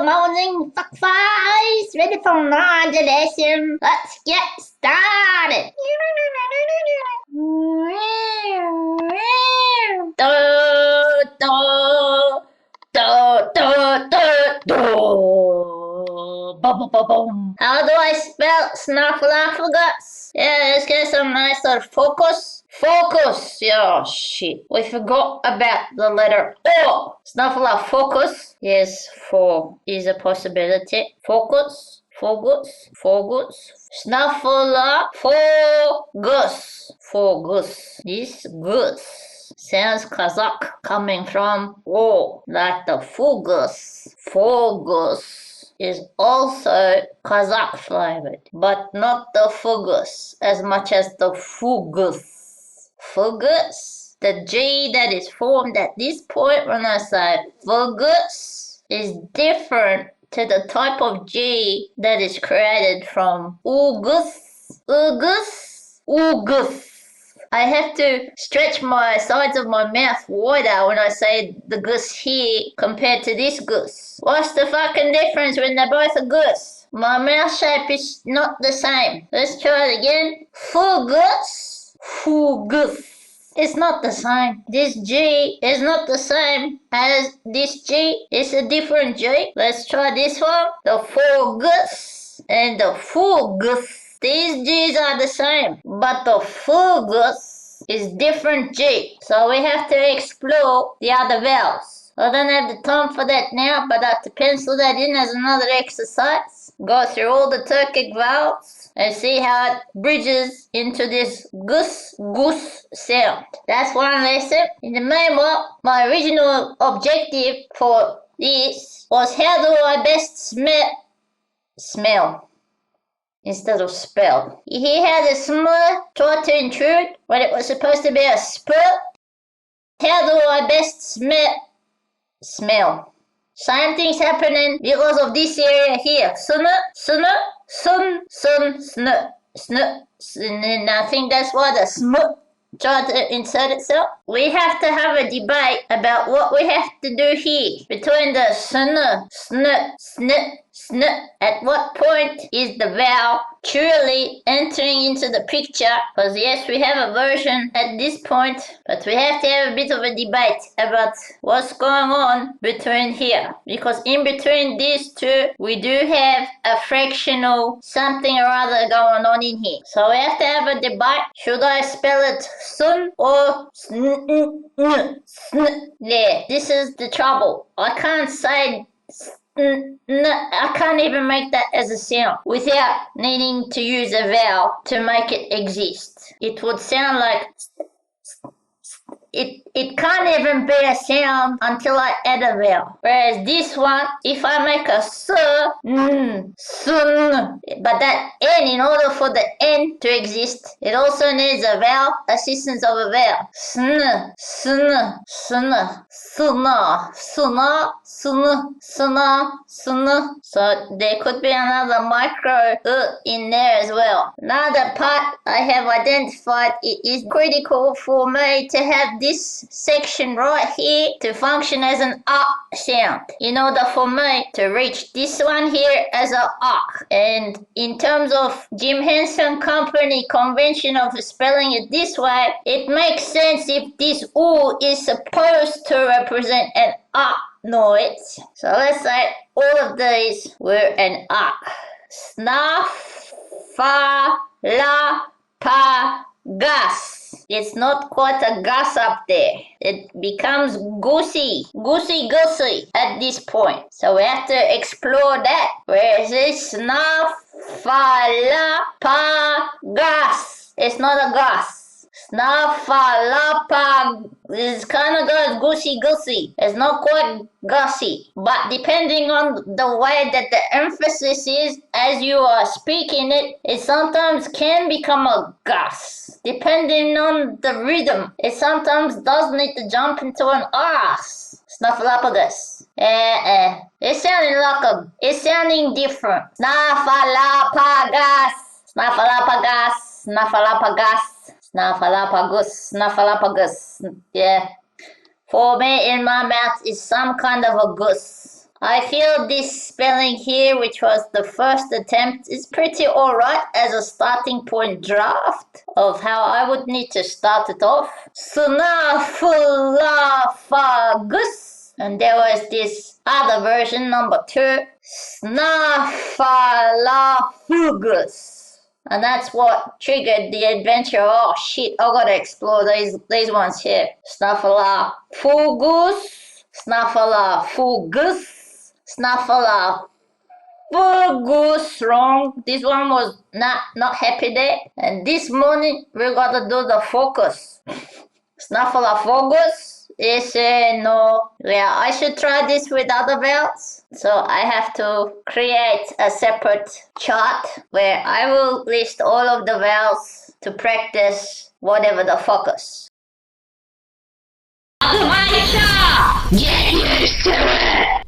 morning fuckface, ready for another lesson. Let's get started. How do I spell Snuffleupagas? Yeah, let's get some nice little focus. Focus! Yeah, shit. We forgot about the letter O. Snuffleupagas. Yes, four is a possibility. Focus. Focus. Focus. Snuffleupagas. Focus. This goose sounds Kazakh coming from O, like the fugus. Fugus is also Kazakh flavored, but not the fugus as much as the fugus. Fugus, the G that is formed at this point when I say fugus is different to the type of G that is created from ugus, ugus, ugus. I have to stretch my sides of my mouth wider when I say the goose here compared to this goose. What's the fucking difference when they're both a goose? My mouth shape is not the same. Let's try it again. Fugus. Fugus. It's not the same. This G is not the same as this G. It's a different G. Let's try this one. The fugus and the fugus. These G's are the same, but the fugus is different G. So we have to explore the other vowels. I don't have the time for that now, but I have to pencil that in as another exercise. Go through all the Turkic vowels and see how it bridges into this goose sound. That's one lesson. In the meanwhile, my original objective for this was how do I best smell instead of spell. He had a smell tried to intrude when it was supposed to be a spell. How do I best smell? Same thing's happening because of this area here. Sun, and I think that's why the sm tried to insert itself. We have to have a debate about what we have to do here between the sn. At what point is the vowel truly entering into the picture? Because yes, we have a version at this point, but we have to have a bit of a debate about what's going on between here. Because in between these two, we do have a fractional something or other going on in here. So we have to have a debate. Should I spell it sun or sn? Yeah, this is the trouble. I can't say I can't even make that as a sound without needing to use a vowel to make it exist. It would sound like it can't even be a sound until I add a vowel. Whereas this one, if I make a sun, but that N, in order for the N to exist, it also needs a vowel, assistance of a vowel. So there could be another micro in there as well. Another part I have identified, it is critical for me to have this section right here to function as an sound in order for me to reach this one here as a And in terms of Jim Henson Company convention of spelling it this way, it makes sense if this U is supposed to represent an noise. So let's say all of these were an Snuffleupagas. It's not quite a gus up there. It becomes goosey at this point. So we have to explore that. Where is this Snuffleupagas? It's not a gus. Snuffleupagas is kind of goes goosey. It's not quite gussy. But depending on the way that the emphasis is as you are speaking it, it sometimes can become a gus. Depending on the rhythm, it sometimes does need to jump into an arse. Snuffleupagas. It's sounding different. Snuffleupagas. Yeah. For me, in my mouth, is some kind of a goose. I feel this spelling here, which was the first attempt, is pretty alright as a starting point draft of how I would need to start it off. Snuffleupagas. And there was this other version, number 2. Snuffleupagas. And that's what triggered the adventure. Oh shit, I gotta explore these ones here. Snuffleupagas. Snuffleupagas. Snuffleupagas. Wrong. This one was not happy there. And this morning we gotta do the focus. Snuffleupagas. No. Yeah, I should try this with other vowels. So I have to create a separate chart where I will list all of the vowels to practice whatever the focus. Get used to it!